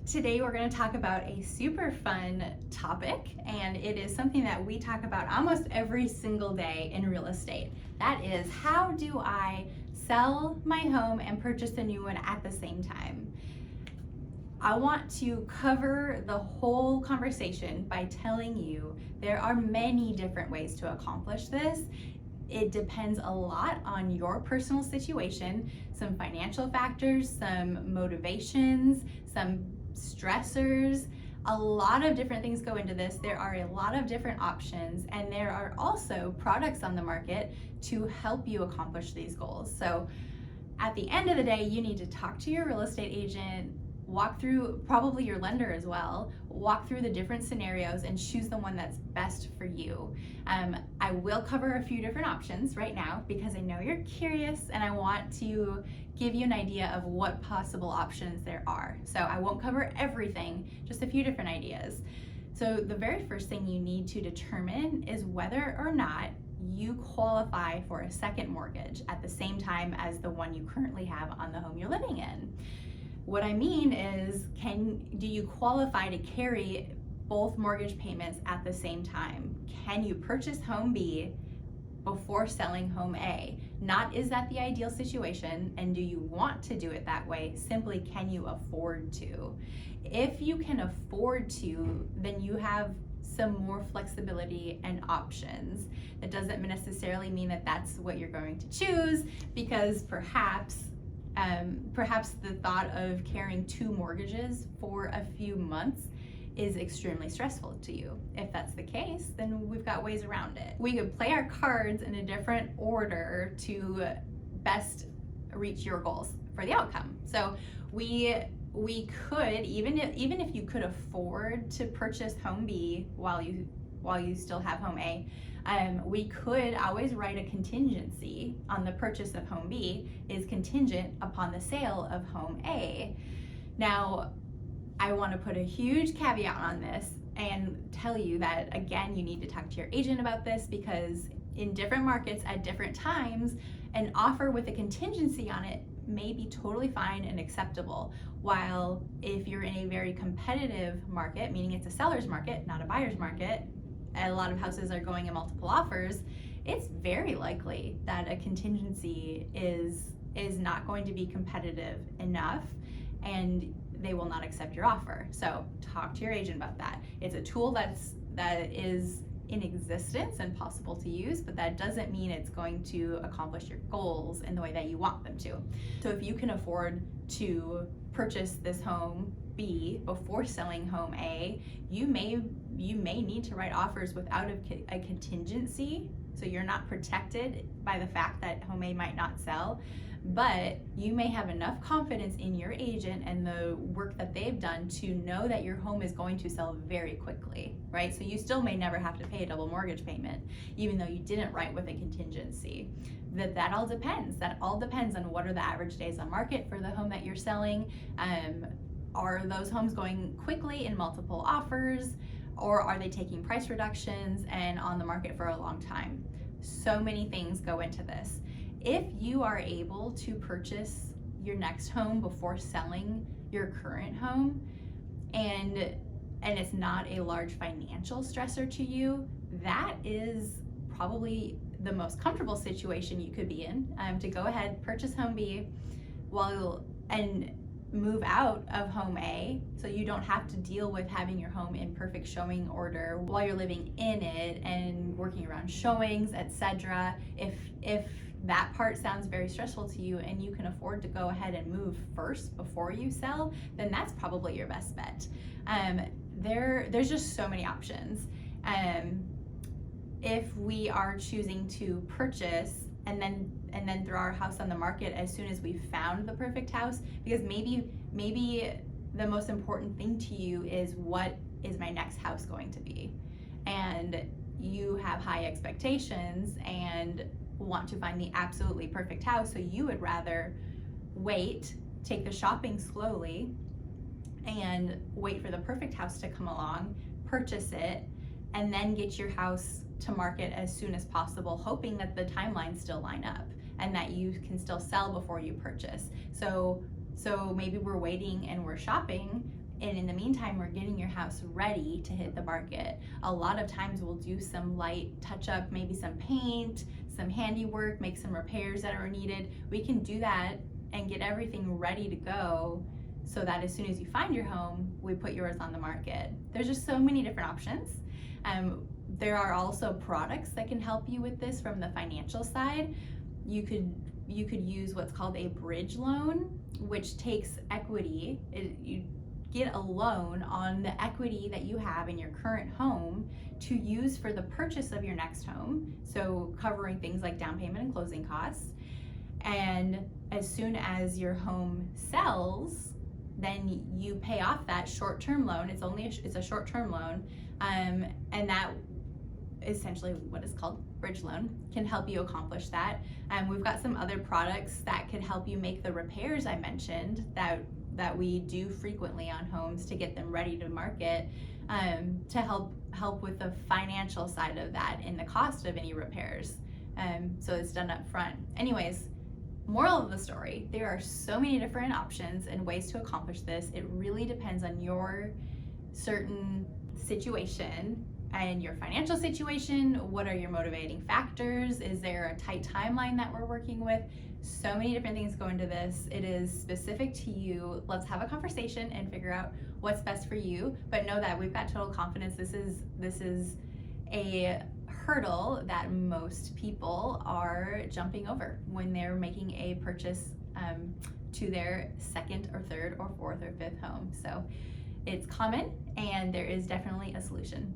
Today we're going to talk about a super fun topic, and it is something that we talk about almost every single day in real estate. That is, how do I sell my home and purchase a new one at the same time? I want to cover the whole conversation by telling you there are many different ways to accomplish this. It depends a lot on your personal situation, some financial factors, some motivations, some stressors. A lot of different things go into this. There are a lot of different options, and there are also products on the market to help you accomplish these goals. So at the end of the day, you need to talk to your real estate agent, walk through, probably your lender as well, walk through the different scenarios and choose the one that's best for you. I will cover a few different options right now because I know you're curious and I want to give you an idea of what possible options there are. So I won't cover everything, just a few different ideas. So the very first thing you need to determine is whether or not you qualify for a second mortgage at the same time as the one you currently have on the home you're living in. What I mean is, do you qualify to carry both mortgage payments at the same time? Can you purchase home B before selling home A? Not is that the ideal situation, and do you want to do it that way? Simply, can you afford to? If you can afford to, then you have some more flexibility and options. That doesn't necessarily mean that that's what you're going to choose, because perhaps the thought of carrying two mortgages for a few months is extremely stressful to you. If that's the case, then we've got ways around it. We could play our cards in a different order to best reach your goals for the outcome. So we could, even if you could afford to purchase home B while you still have home A, we could always write a contingency on the purchase of home B is contingent upon the sale of home A. Now, I want to put a huge caveat on this and tell you that, again, you need to talk to your agent about this, because in different markets at different times, an offer with a contingency on it may be totally fine and acceptable. While if you're in a very competitive market, meaning it's a seller's market, not a buyer's market, a lot of houses are going in multiple offers, it's very likely that a contingency is not going to be competitive enough and they will not accept your offer. So talk to your agent about that. It's a tool that is in existence and possible to use, but that doesn't mean it's going to accomplish your goals in the way that you want them to. So if you can afford to purchase this home B before selling home A, you may need to write offers without a contingency, so you're not protected by the fact that home A might not sell, but you may have enough confidence in your agent and the work that they've done to know that your home is going to sell very quickly, right? So you still may never have to pay a double mortgage payment, even though you didn't write with a contingency. That all depends. That all depends on what are the average days on market for the home that you're selling. Are those homes going quickly in multiple offers, or are they taking price reductions and on the market for a long time? So many things go into this. If you are able to purchase your next home before selling your current home, and it's not a large financial stressor to you, that is probably the most comfortable situation you could be in, to go ahead, purchase home B and move out of home A, so you don't have to deal with having your home in perfect showing order while you're living in it and working around showings, etc. If that part sounds very stressful to you and you can afford to go ahead and move first before you sell, then that's probably your best bet. There's just so many options. If we are choosing to purchase and then throw our house on the market as soon as we've found the perfect house, because maybe the most important thing to you is, what is my next house going to be? And you have high expectations and want to find the absolutely perfect house, so you would rather wait, take the shopping slowly, and wait for the perfect house to come along, purchase it, and then get your house to market as soon as possible, hoping that the timelines still line up and that you can still sell before you purchase. So maybe we're waiting and we're shopping And in the meantime, we're getting your house ready to hit the market. A lot of times we'll do some light touch up, maybe some paint, some handiwork, make some repairs that are needed. We can do that and get everything ready to go so that as soon as you find your home, we put yours on the market. There's just so many different options. There are also products that can help you with this from the financial side. You could use what's called a bridge loan, which takes equity. You get a loan on the equity that you have in your current home to use for the purchase of your next home, so covering things like down payment and closing costs. And as soon as your home sells, then you pay off that short-term loan. It's a short-term loan, and that essentially what is called bridge loan can help you accomplish that. We've got some other products that could help you make the repairs I mentioned that we do frequently on homes to get them ready to market, to help with the financial side of that and the cost of any repairs. So it's done up front. Anyways, moral of the story, there are so many different options and ways to accomplish this. It really depends on your certain situation and your financial situation. What are your motivating factors? Is there a tight timeline that we're working with? So many different things go into this. It is specific to you. Let's have a conversation and figure out what's best for you, but know that we've got total confidence. This is a hurdle that most people are jumping over when they're making a purchase to their second or third or fourth or fifth home. So it's common, and there is definitely a solution.